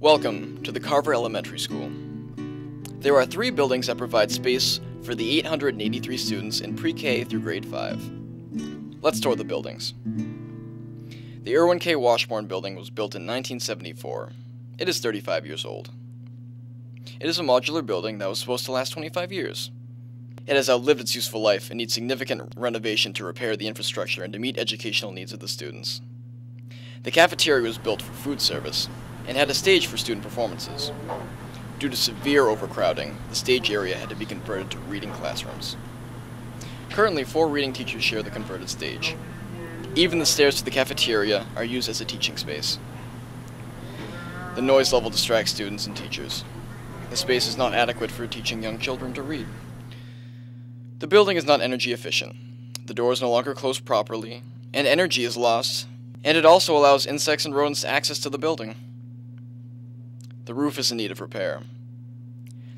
Welcome to the Carver Elementary School. There are 3 buildings that provide space for the 883 students in pre-K through grade 5. Let's tour the buildings. The Irwin K. Washburn building was built in 1974. It is 35 years old. It is a modular building that was supposed to last 25 years. It has outlived its useful life and needs significant renovation to repair the infrastructure and to meet educational needs of the students. The cafeteria was built for food service and had a stage for student performances. Due to severe overcrowding, the stage area had to be converted to reading classrooms. Currently, 4 reading teachers share the converted stage. Even the stairs to the cafeteria are used as a teaching space. The noise level distracts students and teachers. The space is not adequate for teaching young children to read. The building is not energy efficient. The doors no longer close properly, and energy is lost, and it also allows insects and rodents access to the building. The roof is in need of repair.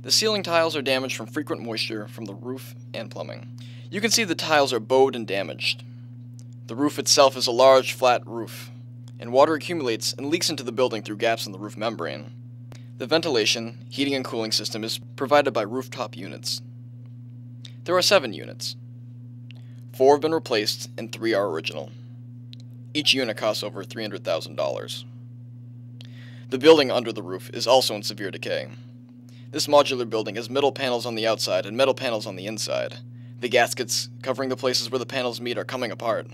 The ceiling tiles are damaged from frequent moisture from the roof and plumbing. You can see the tiles are bowed and damaged. The roof itself is a large, flat roof, and water accumulates and leaks into the building through gaps in the roof membrane. The ventilation, heating, and cooling system is provided by rooftop units. There are 7 units. 4 have been replaced and 3 are original. Each unit costs over $300,000. The building under the roof is also in severe decay. This modular building has metal panels on the outside and metal panels on the inside. The gaskets covering the places where the panels meet are coming apart.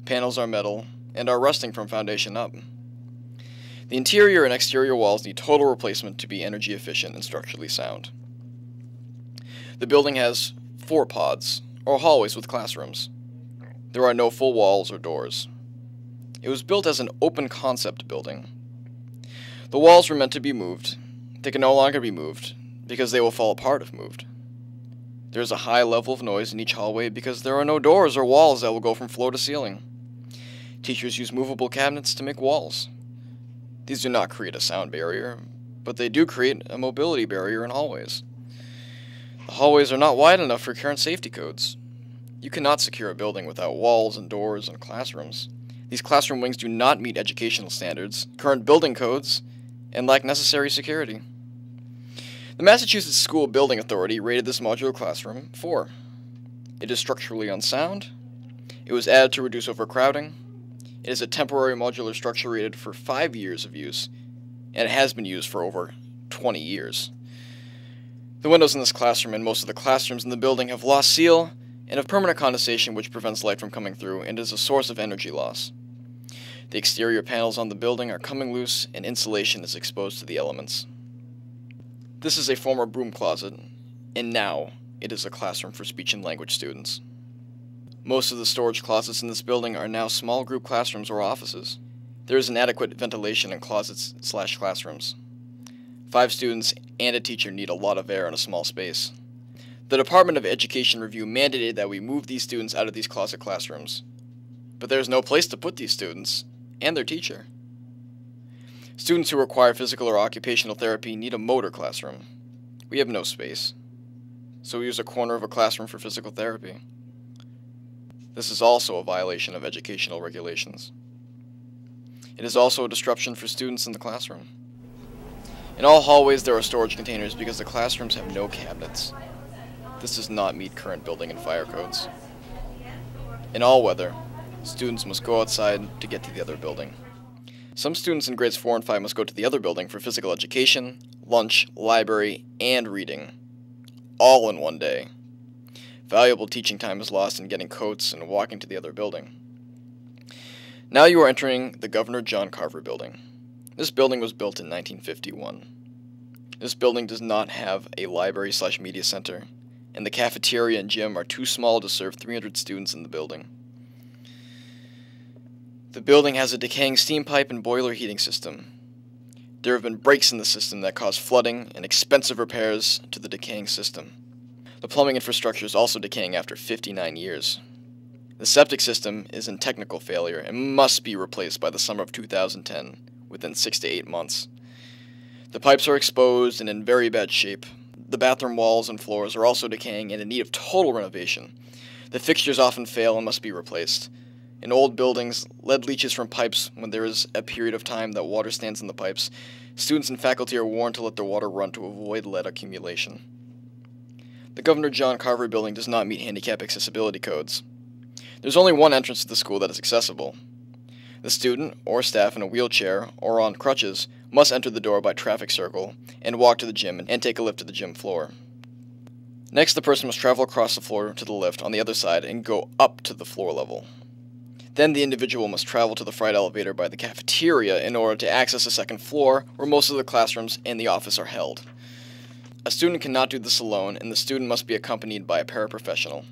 Panels are metal and are rusting from foundation up. The interior and exterior walls need total replacement to be energy efficient and structurally sound. The building has 4 pods, or hallways with classrooms. There are no full walls or doors. It was built as an open concept building. The walls were meant to be moved. They can no longer be moved, because they will fall apart if moved. There is a high level of noise in each hallway because there are no doors or walls that will go from floor to ceiling. Teachers use movable cabinets to make walls. These do not create a sound barrier, but they do create a mobility barrier in hallways. The hallways are not wide enough for current safety codes. You cannot secure a building without walls and doors and classrooms. These classroom wings do not meet educational standards, current building codes, and lack necessary security. The Massachusetts School Building Authority rated this modular classroom 4. It is structurally unsound. It was added to reduce overcrowding. It is a temporary modular structure rated for 5 years of use, and it has been used for over 20 years. The windows in this classroom and most of the classrooms in the building have lost seal and have permanent condensation which prevents light from coming through and is a source of energy loss. The exterior panels on the building are coming loose and insulation is exposed to the elements. This is a former broom closet, and now it is a classroom for speech and language students. Most of the storage closets in this building are now small group classrooms or offices. There is inadequate ventilation in closets/classrooms. 5 students and a teacher need a lot of air in a small space. The Department of Education review mandated that we move these students out of these closet classrooms. But there is no place to put these students and their teacher. Students who require physical or occupational therapy need a motor classroom. We have no space, so we use a corner of a classroom for physical therapy. This is also a violation of educational regulations. It is also a disruption for students in the classroom. In all hallways there are storage containers because the classrooms have no cabinets. This does not meet current building and fire codes. In all weather, students must go outside to get to the other building. Some students in grades 4 and 5 must go to the other building for physical education, lunch, library, and reading, all in one day. Valuable teaching time is lost in getting coats and walking to the other building. Now you are entering the Governor John Carver building. This building was built in 1951. This building does not have a library/media center, and the cafeteria and gym are too small to serve 300 students in the building. The building has a decaying steam pipe and boiler heating system. There have been breaks in the system that cause flooding and expensive repairs to the decaying system. The plumbing infrastructure is also decaying after 59 years. The septic system is in technical failure and must be replaced by the summer of 2010, within 6 to 8 months. The pipes are exposed and in very bad shape. The bathroom walls and floors are also decaying and in need of total renovation. The fixtures often fail and must be replaced. In old buildings, lead leaches from pipes when there is a period of time that water stands in the pipes. Students and faculty are warned to let their water run to avoid lead accumulation. The Governor John Carver building does not meet handicap accessibility codes. There's only one entrance to the school that is accessible. The student or staff in a wheelchair or on crutches must enter the door by traffic circle and walk to the gym and take a lift to the gym floor. Next, the person must travel across the floor to the lift on the other side and go up to the floor level. Then the individual must travel to the freight elevator by the cafeteria in order to access the second floor, where most of the classrooms and the office are held. A student cannot do this alone, and the student must be accompanied by a paraprofessional.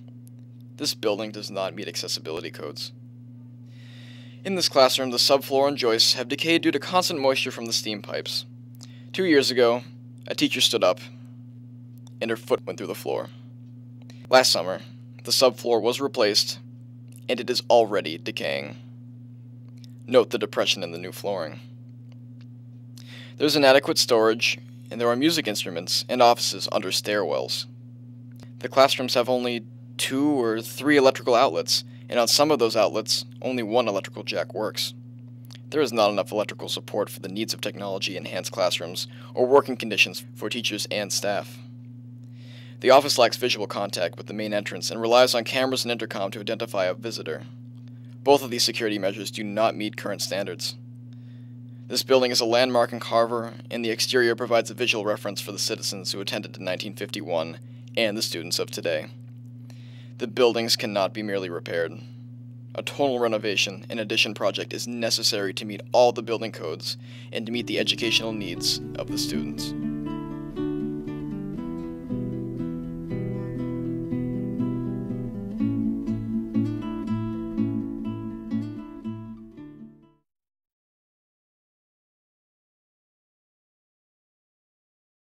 This building does not meet accessibility codes. In this classroom, the subfloor and joists have decayed due to constant moisture from the steam pipes. 2 years ago, a teacher stood up, and her foot went through the floor. Last summer, the subfloor was replaced, and it is already decaying. Note the depression in the new flooring. There's inadequate storage, and there are music instruments and offices under stairwells. The classrooms have only 2 or 3 electrical outlets, and on some of those outlets, only 1 electrical jack works. There is not enough electrical support for the needs of technology-enhanced classrooms or working conditions for teachers and staff. The office lacks visual contact with the main entrance and relies on cameras and intercom to identify a visitor. Both of these security measures do not meet current standards. This building is a landmark in Carver, and the exterior provides a visual reference for the citizens who attended in 1951 and the students of today. The buildings cannot be merely repaired. A total renovation and addition project is necessary to meet all the building codes and to meet the educational needs of the students.